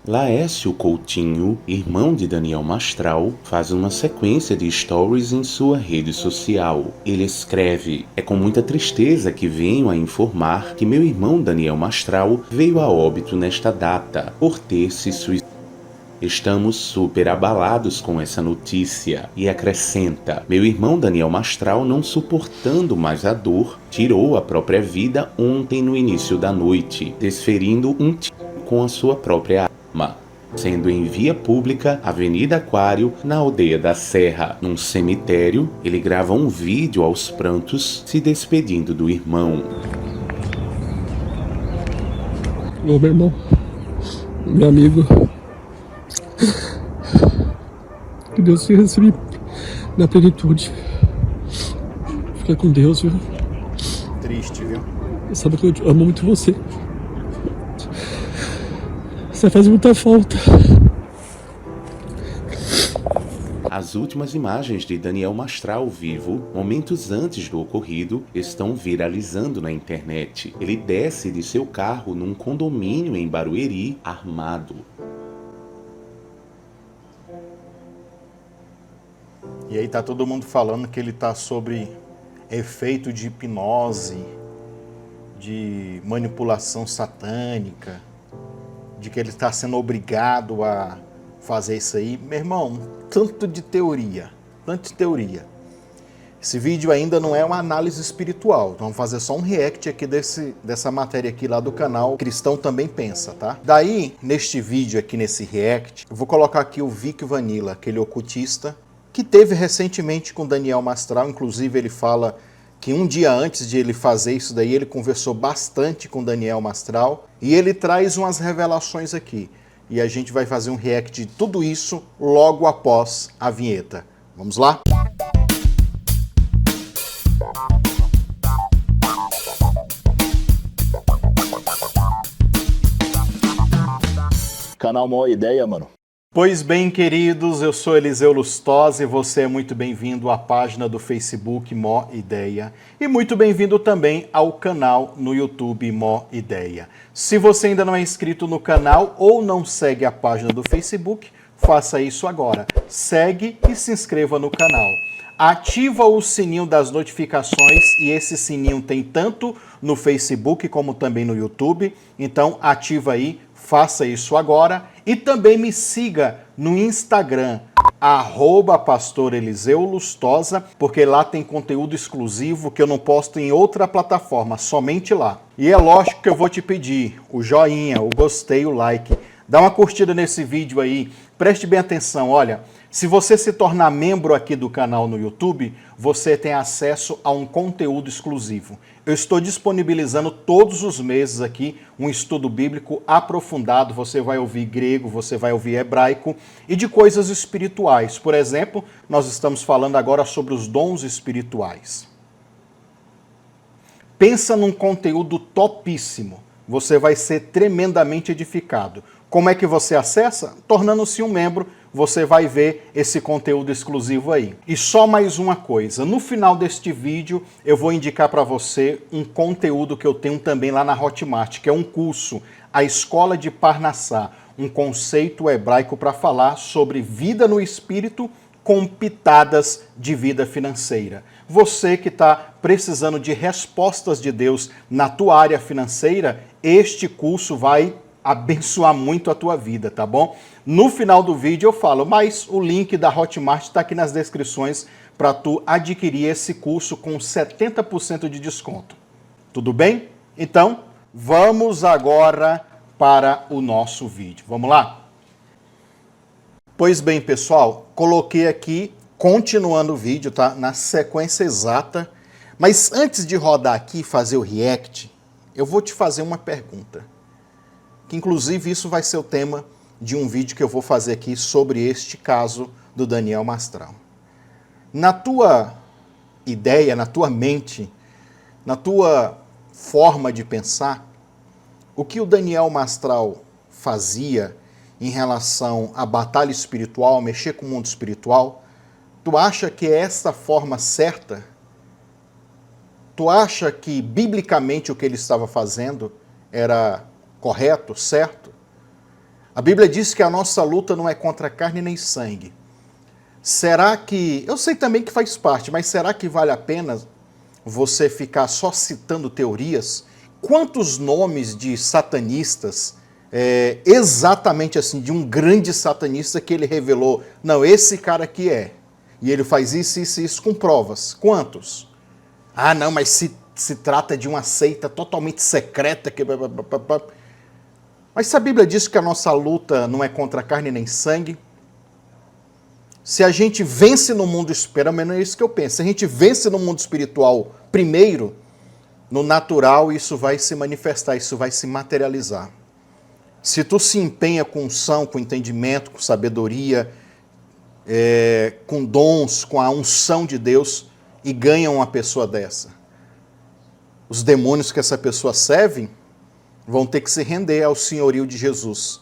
Laércio Coutinho, irmão de Daniel Mastral, faz uma sequência de stories em sua rede social. Ele escreve: "É com muita tristeza que venho a informar que meu irmão Daniel Mastral veio a óbito nesta data, por ter se suicidado. Estamos super abalados com essa notícia", e acrescenta: "Meu irmão Daniel Mastral, não suportando mais a dor, tirou a própria vida ontem no início da noite, desferindo um tiro com a sua própria arma, sendo em via pública, Avenida Aquário, na aldeia da Serra. Num cemitério, ele grava um vídeo aos prantos, se despedindo do irmão." Ô, meu irmão, meu amigo, que Deus te receba na plenitude. Fica com Deus, viu? Triste, viu? Sabe que eu amo muito você. Você faz muita falta. As últimas imagens de Daniel Mastral vivo, momentos antes do ocorrido, estão viralizando na internet. Ele desce de seu carro num condomínio em Barueri, armado. E aí tá todo mundo falando que ele tá sobre efeito de hipnose, de manipulação satânica, de que ele está sendo obrigado a fazer isso aí. Meu irmão, tanto de teoria. Esse vídeo ainda não é uma análise espiritual, então vamos fazer só um react aqui dessa matéria aqui lá do canal Cristão Também Pensa, tá? Daí, neste vídeo aqui, nesse react, eu vou colocar aqui o Vic Vanilla, aquele ocultista, que teve recentemente com Daniel Mastral. Inclusive ele fala que um dia antes de ele fazer isso daí, ele conversou bastante com Daniel Mastral, e ele traz umas revelações aqui. E a gente vai fazer um react de tudo isso logo após a vinheta. Vamos lá? Canal Mó Ideia, mano. Pois bem, queridos, eu sou Eliseu Lustosa e você é muito bem-vindo à página do Facebook Mó Ideia e muito bem-vindo também ao canal no YouTube Mó Ideia. Se você ainda não é inscrito no canal ou não segue a página do Facebook, faça isso agora. Segue e se inscreva no canal. Ativa o sininho das notificações, e esse sininho tem tanto no Facebook como também no YouTube, então ativa aí, faça isso agora. E também me siga no Instagram, @Pastor Eliseu Lustosa, porque lá tem conteúdo exclusivo que eu não posto em outra plataforma, somente lá. E é lógico que eu vou te pedir o joinha, o gostei, o like. Dá uma curtida nesse vídeo aí, preste bem atenção, olha. Se você se tornar membro aqui do canal no YouTube, você tem acesso a um conteúdo exclusivo. Eu estou disponibilizando todos os meses aqui um estudo bíblico aprofundado. Você vai ouvir grego, você vai ouvir hebraico e de coisas espirituais. Por exemplo, nós estamos falando agora sobre os dons espirituais. Pensa num conteúdo topíssimo. Você vai ser tremendamente edificado. Como é que você acessa? Tornando-se um membro, você vai ver esse conteúdo exclusivo aí. E só mais uma coisa, no final deste vídeo eu vou indicar para você um conteúdo que eu tenho também lá na Hotmart, que é um curso, a Escola de Parnassá, um conceito hebraico para falar sobre vida no espírito com pitadas de vida financeira. Você que está precisando de respostas de Deus na tua área financeira, este curso vai abençoar muito a tua vida, tá bom? No final do vídeo eu falo, mas o link da Hotmart está aqui nas descrições para tu adquirir esse curso com 70% de desconto. Tudo bem? Então, vamos agora para o nosso vídeo. Vamos lá? Pois bem, pessoal, coloquei aqui, continuando o vídeo, tá? Na sequência exata. Mas antes de rodar aqui e fazer o react, eu vou te fazer uma pergunta. Que inclusive isso vai ser o tema de um vídeo que eu vou fazer aqui sobre este caso do Daniel Mastral. Na tua ideia, na tua mente, na tua forma de pensar, o que o Daniel Mastral fazia em relação à batalha espiritual, mexer com o mundo espiritual, tu acha que é essa forma certa? Tu acha que biblicamente o que ele estava fazendo era correto, certo? A Bíblia diz que a nossa luta não é contra carne nem sangue. Será que... Eu sei também que faz parte, mas será que vale a pena você ficar só citando teorias? Quantos nomes de satanistas, exatamente assim, de um grande satanista que ele revelou, não, esse cara aqui é, e ele faz isso, isso e isso com provas. Quantos? Ah, não, mas se trata de uma seita totalmente secreta. Mas se a Bíblia diz que a nossa luta não é contra carne nem sangue, se a gente vence no mundo espiritual, não é isso que eu penso, se a gente vence no mundo espiritual primeiro, no natural isso vai se manifestar, isso vai se materializar. Se tu se empenha com unção, com entendimento, com sabedoria, com dons, com a unção de Deus, e ganha uma pessoa dessa, os demônios que essa pessoa serve vão ter que se render ao senhorio de Jesus.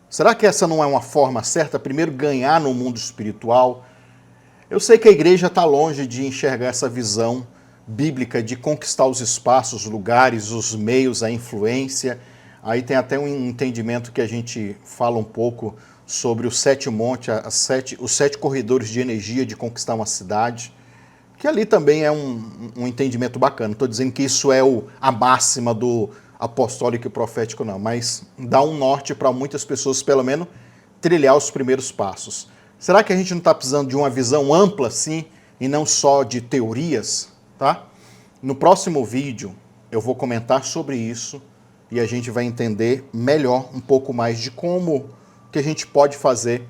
Será que essa não é uma forma certa? Primeiro ganhar no mundo espiritual. Eu sei que a igreja está longe de enxergar essa visão bíblica de conquistar os espaços, os lugares, os meios, a influência. Aí tem até um entendimento que a gente fala um pouco sobre os 7 montes, os 7 corredores de energia de conquistar uma cidade, que ali também é um entendimento bacana. Não estou dizendo que isso é a máxima do apostólico e profético, não, mas dá um norte para muitas pessoas, pelo menos, trilhar os primeiros passos. Será que a gente não está precisando de uma visão ampla, sim, e não só de teorias? Tá? No próximo vídeo, eu vou comentar sobre isso e a gente vai entender melhor um pouco mais de como que a gente pode fazer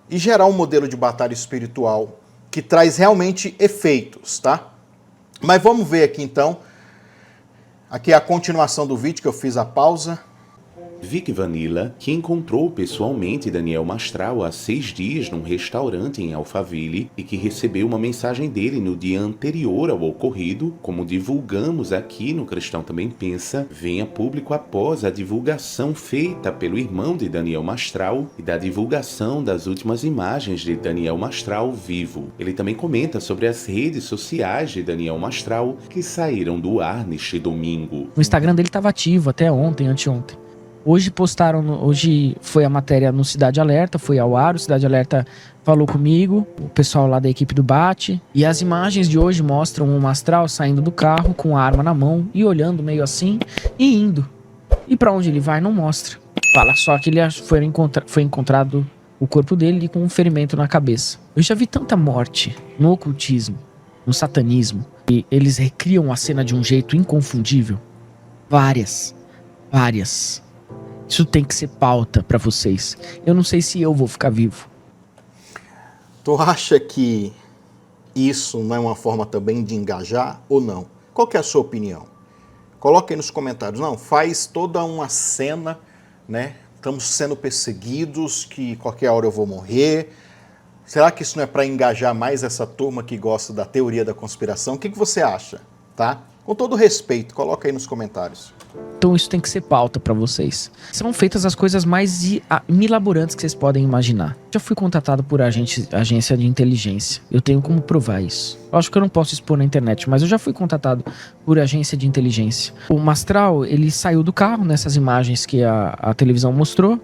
e gerar um modelo de batalha espiritual que traz realmente efeitos, tá? Mas vamos ver aqui então. Aqui é a continuação do vídeo que eu fiz a pausa. Vic Vanilla, que encontrou pessoalmente Daniel Mastral há 6 dias num restaurante em Alphaville e que recebeu uma mensagem dele no dia anterior ao ocorrido, como divulgamos aqui no Cristão Também Pensa, vem a público após a divulgação feita pelo irmão de Daniel Mastral e da divulgação das últimas imagens de Daniel Mastral vivo. Ele também comenta sobre as redes sociais de Daniel Mastral que saíram do ar neste domingo. O Instagram dele estava ativo até ontem, anteontem. Hoje hoje foi a matéria no Cidade Alerta, foi ao ar, o Cidade Alerta falou comigo, o pessoal lá da equipe do Bate, e as imagens de hoje mostram o Mastral saindo do carro com a arma na mão e olhando meio assim e indo. E pra onde ele vai não mostra. Fala só que ele foi encontrado o corpo dele com um ferimento na cabeça. Eu já vi tanta morte no ocultismo, no satanismo, e eles recriam a cena de um jeito inconfundível. Várias. Isso tem que ser pauta pra vocês. Eu não sei se eu vou ficar vivo. Tu acha que isso não é uma forma também de engajar ou não? Qual que é a sua opinião? Coloque aí nos comentários. Não, faz toda uma cena, né? Estamos sendo perseguidos, que qualquer hora eu vou morrer. Será que isso não é para engajar mais essa turma que gosta da teoria da conspiração? O que você acha? Tá? Com todo respeito, coloca aí nos comentários. Então isso tem que ser pauta pra vocês. São feitas as coisas mais milaborantes que vocês podem imaginar. Já fui contratado por agência de inteligência. Eu tenho como provar isso. Eu acho que eu não posso expor na internet, mas eu já fui contratado por agência de inteligência. O Mastral, ele saiu do carro nessas imagens que a televisão mostrou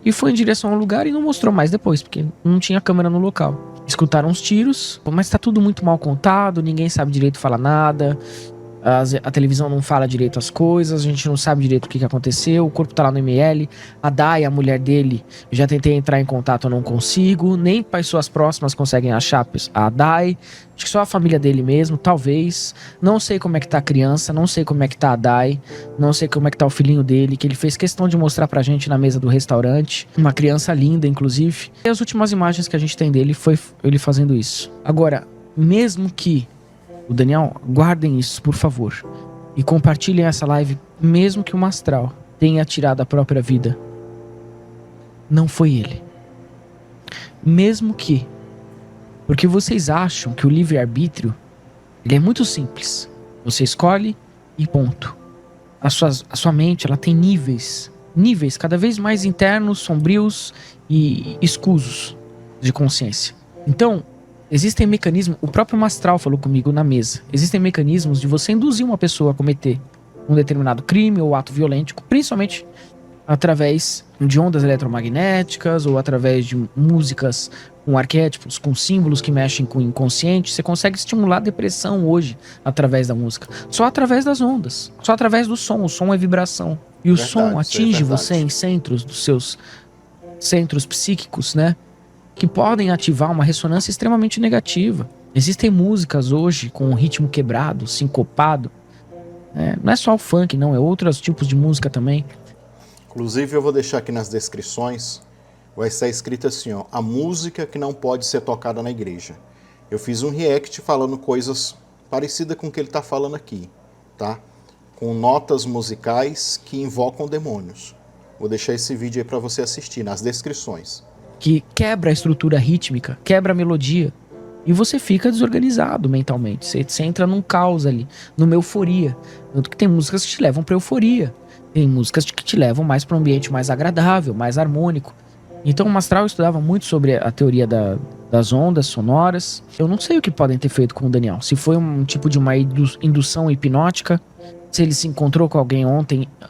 e foi em direção ao lugar e não mostrou mais depois, porque não tinha câmera no local. Escutaram os tiros, mas tá tudo muito mal contado, ninguém sabe direito falar nada. A televisão não fala direito as coisas, a gente não sabe direito o que aconteceu, o corpo tá lá no ML, a Dai, a mulher dele, eu já tentei entrar em contato, eu não consigo, nem pessoas próximas conseguem achar a Dai, acho que só a família dele mesmo, talvez, não sei como é que tá a criança, não sei como é que tá a Dai, não sei como é que tá o filhinho dele, que ele fez questão de mostrar pra gente na mesa do restaurante, uma criança linda, inclusive, e as últimas imagens que a gente tem dele foi ele fazendo isso. Agora, mesmo que o Daniel, guardem isso, por favor. E compartilhem essa live, mesmo que o Mastral tenha tirado a própria vida. Não foi ele. Mesmo que. Porque vocês acham que o livre-arbítrio, ele é muito simples. Você escolhe e ponto. A sua mente, ela tem níveis. Níveis cada vez mais internos, sombrios e escusos de consciência. Então, existem mecanismos, o próprio Mastral falou comigo na mesa, existem mecanismos de você induzir uma pessoa a cometer um determinado crime ou ato violento, principalmente através de ondas eletromagnéticas ou através de músicas com arquétipos, com símbolos que mexem com o inconsciente. Você consegue estimular a depressão hoje através da música. Só através das ondas. Só através do som. O som é vibração. E o som atinge você em centros dos seus centros psíquicos, né? Que podem ativar uma ressonância extremamente negativa. Existem músicas hoje com um ritmo quebrado, sincopado. Não é só o funk, não. É outros tipos de música também. Inclusive, eu vou deixar aqui nas descrições, vai estar escrito assim, ó, a música que não pode ser tocada na igreja. Eu fiz um react falando coisas parecidas com o que ele está falando aqui, tá? Com notas musicais que invocam demônios. Vou deixar esse vídeo aí para você assistir, nas descrições. Que quebra a estrutura rítmica, quebra a melodia. E você fica desorganizado mentalmente. Você entra num caos ali, numa euforia. Tanto que tem músicas que te levam pra euforia. Tem músicas que te levam mais para um ambiente mais agradável, mais harmônico. Então o Mastral estudava muito sobre a teoria das ondas sonoras. Eu não sei o que podem ter feito com o Daniel. Se foi um tipo de uma indução hipnótica, se ele se encontrou com alguém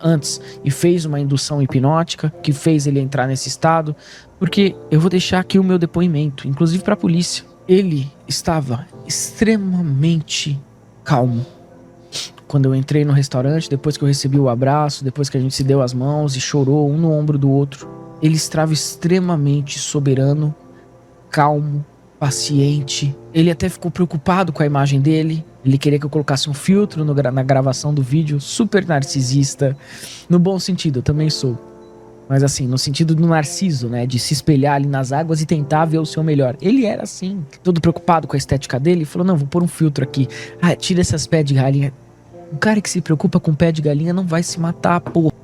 antes e fez uma indução hipnótica que fez ele entrar nesse estado. Porque eu vou deixar aqui o meu depoimento, inclusive para a polícia. Ele estava extremamente calmo. Quando eu entrei no restaurante, depois que eu recebi o abraço, depois que a gente se deu as mãos e chorou um no ombro do outro, ele estava extremamente soberano, calmo, paciente. Ele até ficou preocupado com a imagem dele. Ele queria que eu colocasse um filtro na gravação do vídeo. Super narcisista. No bom sentido, eu também sou. Mas assim, no sentido do narciso, né? De se espelhar ali nas águas e tentar ver o seu melhor. Ele era assim, todo preocupado com a estética dele. Falou, não, vou pôr um filtro aqui. Ah, tira essas pés de galinha. O cara que se preocupa com pé de galinha não vai se matar, porra.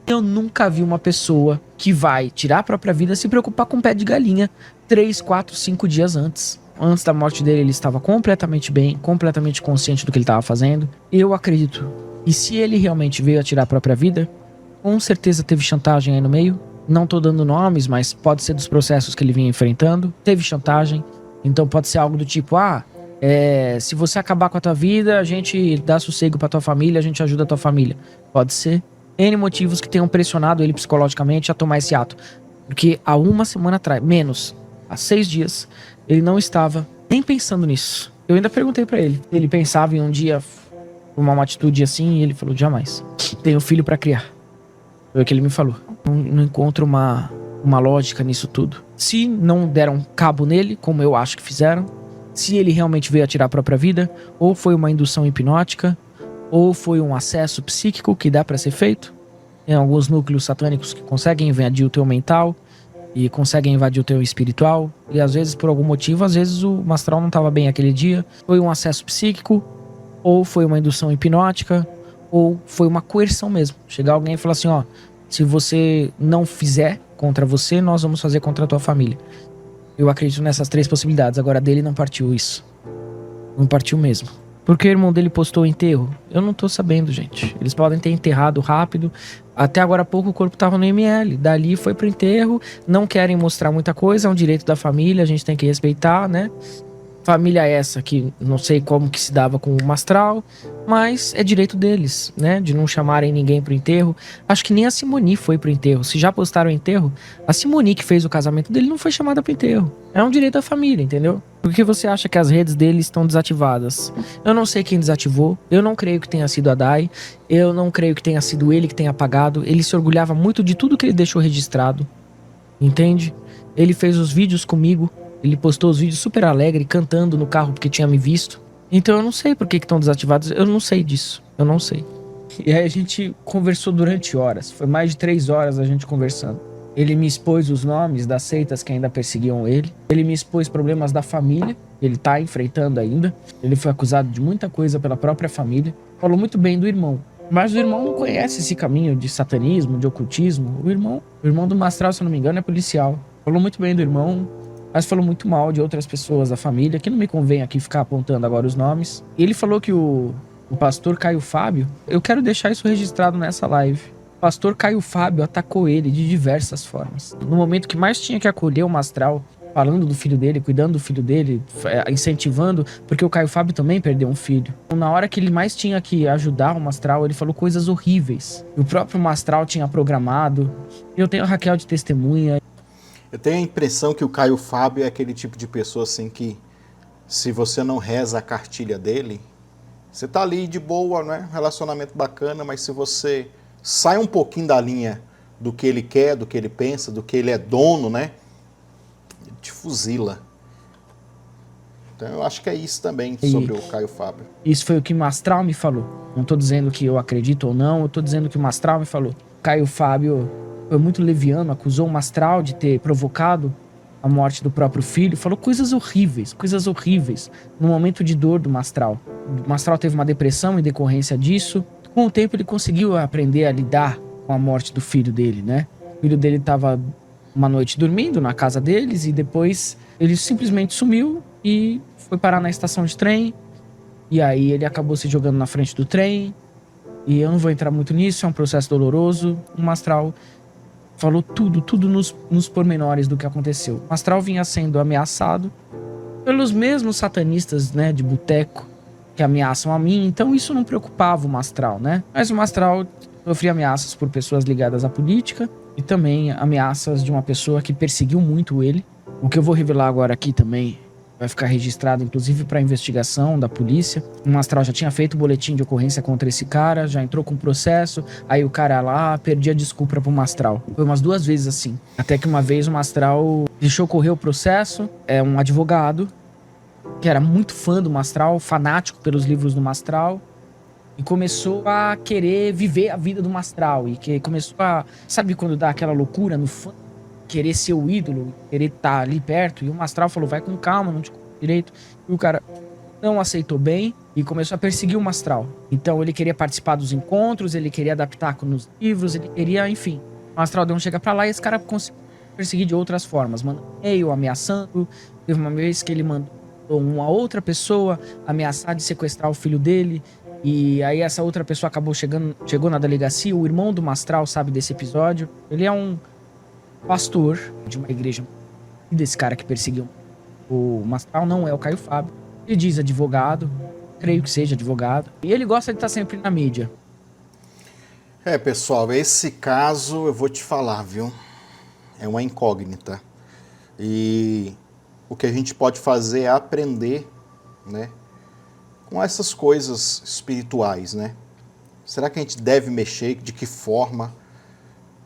Eu nunca vi uma pessoa que vai tirar a própria vida se preocupar com pé de galinha 3, 4, 5 dias antes. Antes da morte dele, ele estava completamente bem, completamente consciente do que ele estava fazendo. Eu acredito. E se ele realmente veio a tirar a própria vida, com certeza teve chantagem aí no meio. Não tô dando nomes, mas pode ser dos processos que ele vinha enfrentando. Teve chantagem. Então pode ser algo do tipo, se você acabar com a tua vida, a gente dá sossego pra tua família, a gente ajuda a tua família. Pode ser N motivos que tenham pressionado ele psicologicamente a tomar esse ato. Porque há uma semana atrás, menos, há 6 dias, ele não estava nem pensando nisso. Eu ainda perguntei pra ele. Ele pensava em um dia tomar uma atitude assim e ele falou, jamais. Tenho filho pra criar. Foi o que ele me falou. Não encontro uma lógica nisso tudo. Se não deram cabo nele, como eu acho que fizeram, se ele realmente veio a tirar a própria vida, ou foi uma indução hipnótica, ou foi um acesso psíquico que dá pra ser feito. Tem alguns núcleos satânicos que conseguem invadir o teu mental e conseguem invadir o teu espiritual. E às vezes, por algum motivo, às vezes o Mastral não estava bem aquele dia. Foi um acesso psíquico, ou foi uma indução hipnótica, ou foi uma coerção mesmo. Chegar alguém e falar assim, se você não fizer contra você, nós vamos fazer contra a tua família. Eu acredito nessas 3 possibilidades. Agora, dele não partiu isso. Não partiu mesmo. Porque o irmão dele postou o enterro? Eu não tô sabendo, gente. Eles podem ter enterrado rápido. Até agora há pouco o corpo tava no ML. Dali foi pro enterro. Não querem mostrar muita coisa. É um direito da família. A gente tem que respeitar, né? Família essa que não sei como que se dava com o Mastral, mas é direito deles, né? De não chamarem ninguém pro enterro. Acho que nem a Simoni foi pro enterro. Se já postaram o enterro, a Simoni que fez o casamento dele não foi chamada pro enterro. É um direito da família, entendeu? Por que você acha que as redes dele estão desativadas? Eu não sei quem desativou. Eu não creio que tenha sido a Dai. Eu não creio que tenha sido ele que tenha apagado. Ele se orgulhava muito de tudo que ele deixou registrado. Entende? Ele fez os vídeos comigo. Ele postou os vídeos super alegre, cantando no carro porque tinha me visto. Então eu não sei por que estão desativados. Eu não sei disso. Eu não sei. E aí a gente conversou durante horas. Foi mais de 3 horas a gente conversando. Ele me expôs os nomes das seitas que ainda perseguiam ele. Ele me expôs problemas da família. Ele tá enfrentando ainda. Ele foi acusado de muita coisa pela própria família. Falou muito bem do irmão. Mas o irmão não conhece esse caminho de satanismo, de ocultismo. O irmão do Mastral, se eu não me engano, é policial. Falou muito bem do irmão. Mas falou muito mal de outras pessoas da família, que não me convém aqui ficar apontando agora os nomes. Ele falou que o pastor Caio Fábio, eu quero deixar isso registrado nessa live. O pastor Caio Fábio atacou ele de diversas formas. No momento que mais tinha que acolher o Mastral, falando do filho dele, cuidando do filho dele, incentivando, porque o Caio Fábio também perdeu um filho. Na hora que ele mais tinha que ajudar o Mastral, ele falou coisas horríveis. O próprio Mastral tinha programado. Eu tenho a Raquel de testemunha. Eu tenho a impressão que o Caio Fábio é aquele tipo de pessoa assim que, se você não reza a cartilha dele, você tá ali de boa, né? Relacionamento bacana, mas se você sai um pouquinho da linha do que ele quer, do que ele pensa, do que ele é dono, né? Ele te fuzila. Então eu acho que é isso também sobre o Caio Fábio. Isso foi o que o Mastral me falou. Não tô dizendo que eu acredito ou não, eu tô dizendo que o Mastral me falou. Caio Fábio foi muito leviano, acusou o Mastral de ter provocado a morte do próprio filho, falou coisas horríveis no momento de dor do Mastral. O Mastral teve uma depressão em decorrência disso. Com o tempo ele conseguiu aprender a lidar com a morte do filho dele, né? O filho dele estava uma noite dormindo na casa deles e depois ele simplesmente sumiu e foi parar na estação de trem. E aí ele acabou se jogando na frente do trem. E eu não vou entrar muito nisso, é um processo doloroso. O Mastral falou tudo nos pormenores do que aconteceu. O Mastral vinha sendo ameaçado pelos mesmos satanistas, né, de boteco, que ameaçam a mim. Então isso não preocupava o Mastral, né? Mas o Mastral sofria ameaças por pessoas ligadas à política e também ameaças de uma pessoa que perseguiu muito ele. O que eu vou revelar agora aqui também vai ficar registrado, inclusive, para investigação da polícia. O Mastral já tinha feito boletim de ocorrência contra esse cara, já entrou com processo, aí o cara lá perdia desculpa pro Mastral. Foi umas 2 vezes assim. Até que uma vez o Mastral deixou correr o processo, é um advogado que era muito fã do Mastral, fanático pelos livros do Mastral, e começou a querer viver a vida do Mastral, e que começou a... Sabe quando dá aquela loucura no fã? Querer ser o ídolo, querer estar ali perto, e o Mastral falou, vai com calma, não te conheço direito. E o cara não aceitou bem e começou a perseguir o Mastral. Então ele queria participar dos encontros, ele queria adaptar nos livros, ele queria, enfim. O Mastral deu um chega pra lá e esse cara conseguiu perseguir de outras formas, mandando e-mail, ameaçando. Teve uma vez que ele mandou uma outra pessoa ameaçar de sequestrar o filho dele, e aí essa outra pessoa chegou na delegacia. O irmão do Mastral sabe desse episódio. Ele é um pastor de uma igreja, desse cara que perseguiu o Mastral, não é o Caio Fábio. Ele diz advogado, creio que seja advogado, e ele gosta de estar sempre na mídia. Pessoal, esse caso eu vou te falar, viu? É uma incógnita. E o que a gente pode fazer é aprender, né, com essas coisas espirituais, né? Será que a gente deve mexer? De que forma?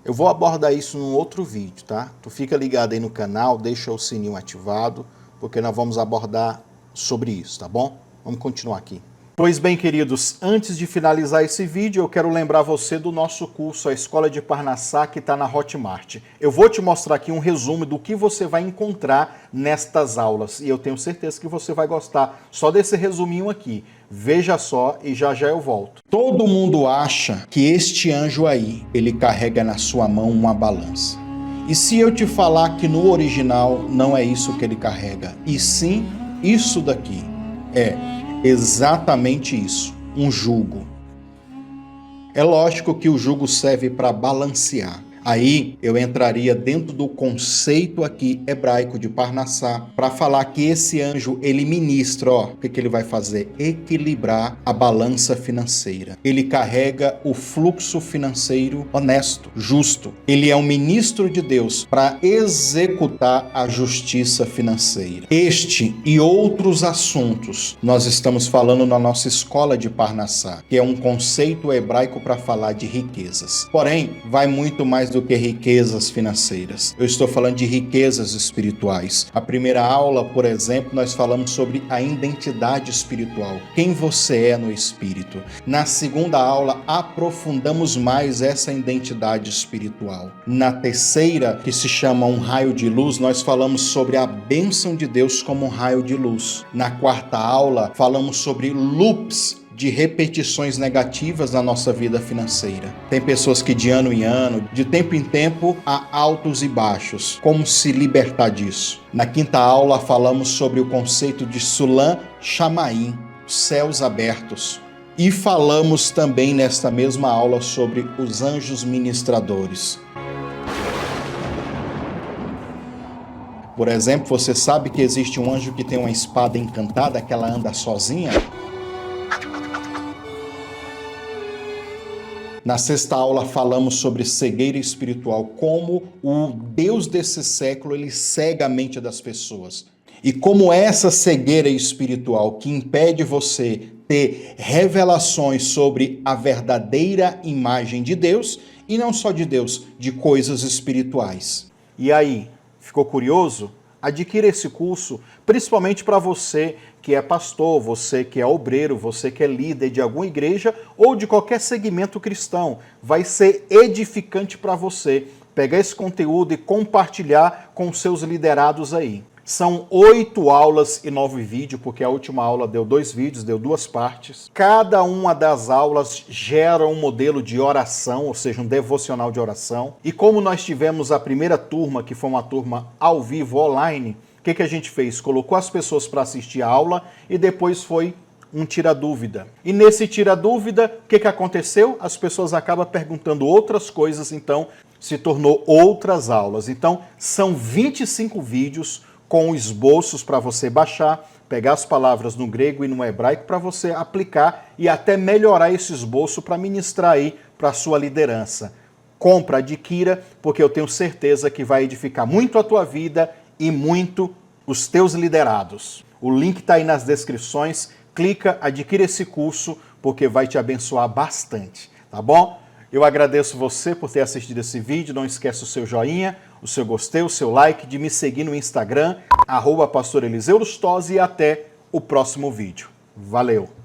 Eu vou abordar isso num outro vídeo, tá? Tu fica ligado aí no canal, deixa o sininho ativado, porque nós vamos abordar sobre isso, tá bom? Vamos continuar aqui. Pois bem, queridos, antes de finalizar esse vídeo, eu quero lembrar você do nosso curso, a Escola de Parnassá, que está na Hotmart. Eu vou te mostrar aqui um resumo do que você vai encontrar nestas aulas, e eu tenho certeza que você vai gostar só desse resuminho aqui. Veja só e já já eu volto. Todo mundo acha que este anjo aí, ele carrega na sua mão uma balança. E se eu te falar que no original não é isso que ele carrega, e sim isso daqui, exatamente isso, um jugo. É lógico que o jugo serve para balancear. Aí eu entraria dentro do conceito aqui hebraico de Parnassá para falar que esse anjo, ele ministra, o que ele vai fazer? Equilibrar a balança financeira. Ele carrega o fluxo financeiro honesto, justo. Ele é um ministro de Deus para executar a justiça financeira. Este e outros assuntos nós estamos falando na nossa escola de Parnassá, que é um conceito hebraico para falar de riquezas. Porém, vai muito mais do que riquezas financeiras. Eu estou falando de riquezas espirituais. A primeira aula, por exemplo, nós falamos sobre a identidade espiritual. Quem você é no espírito. Na segunda aula, aprofundamos mais essa identidade espiritual. Na terceira, que se chama um raio de luz, nós falamos sobre a bênção de Deus como um raio de luz. Na quarta aula, falamos sobre loops de repetições negativas na nossa vida financeira. Tem pessoas que de ano em ano, de tempo em tempo, há altos e baixos. Como se libertar disso? Na quinta aula falamos sobre o conceito de Sulam Shamaim, céus abertos. E falamos também nesta mesma aula sobre os anjos ministradores. Por exemplo, você sabe que existe um anjo que tem uma espada encantada, que ela anda sozinha? Na sexta aula falamos sobre cegueira espiritual, como o Deus desse século ele cega a mente das pessoas. E como essa cegueira espiritual que impede você ter revelações sobre a verdadeira imagem de Deus, e não só de Deus, de coisas espirituais. E aí, ficou curioso? Adquira esse curso, principalmente para você que é pastor, você que é obreiro, você que é líder de alguma igreja ou de qualquer segmento cristão. Vai ser edificante para você pegar esse conteúdo e compartilhar com seus liderados aí. São 8 aulas e 9 vídeos, porque a última aula deu 2 vídeos, deu 2 partes. Cada uma das aulas gera um modelo de oração, ou seja, um devocional de oração. E como nós tivemos a primeira turma, que foi uma turma ao vivo, online, o que a gente fez? Colocou as pessoas para assistir a aula e depois foi um tira-dúvida. E nesse tira-dúvida, o que aconteceu? As pessoas acabam perguntando outras coisas, então se tornou outras aulas. Então, são 25 vídeos com esboços para você baixar, pegar as palavras no grego e no hebraico para você aplicar e até melhorar esse esboço para ministrar aí para a sua liderança. Compra, adquira, porque eu tenho certeza que vai edificar muito a tua vida e muito os teus liderados. O link está aí nas descrições, clica, adquira esse curso, porque vai te abençoar bastante, tá bom? Eu agradeço você por ter assistido esse vídeo, não esqueça o seu joinha, o seu gostei, o seu like, de me seguir no Instagram, @Pastor Eliseu Lustosa, e até o próximo vídeo. Valeu!